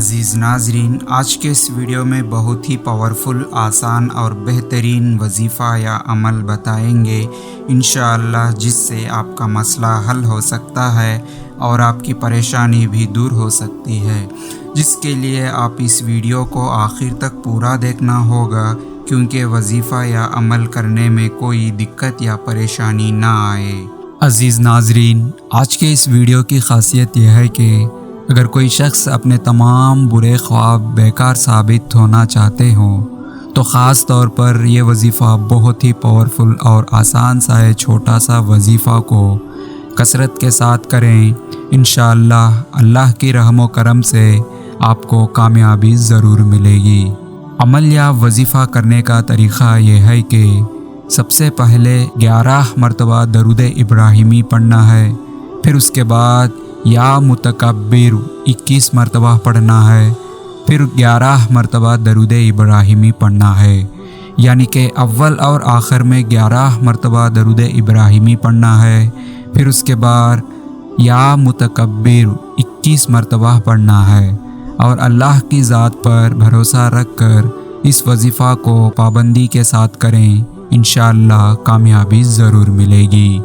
अज़ीज़ नाज़रीन, आज के इस वीडियो में बहुत ही पावरफुल, आसान और बेहतरीन वजीफ़ा या अमल बताएंगे इंशाअल्लाह, जिससे आपका मसला हल हो सकता है और आपकी परेशानी भी दूर हो सकती है। जिसके लिए आप इस वीडियो को आखिर तक पूरा देखना होगा, क्योंकि वजीफ़ा या अमल करने में कोई दिक्कत या परेशानी ना आए। अज़ीज़ नाज़रीन, आज के इस वीडियो की खासियत यह है कि अगर कोई शख्स अपने तमाम बुरे ख्वाब बेकार साबित होना चाहते हों तो ख़ास तौर पर यह वजीफ़ा बहुत ही पावरफुल और आसान सा है। छोटा सा वजीफ़ा को कसरत के साथ करें, इंशाअल्लाह अल्लाह की रहम व करम से आपको कामयाबी ज़रूर मिलेगी। अमल या वजीफ़ा करने का तरीक़ा यह है कि सबसे पहले 11 मरतबा दरूद इब्राहिमी पढ़ना है, फिर उसके बाद या मुतकब्बिर 21 मरतबा पढ़ना है, फिर 11 मरतबा दरूद इब्राहिमी पढ़ना है। यानी कि अव्वल और आखिर में 11 मरतबा दरूद इब्राहिमी पढ़ना है, फिर उसके बाद या मुतकब्बिर 21 मरतबा पढ़ना है। और अल्लाह की ज़ात पर भरोसा रख कर इस वजीफ़ा को पाबंदी के साथ करें, इंशाअल्लाह कामयाबी ज़रूर मिलेगी।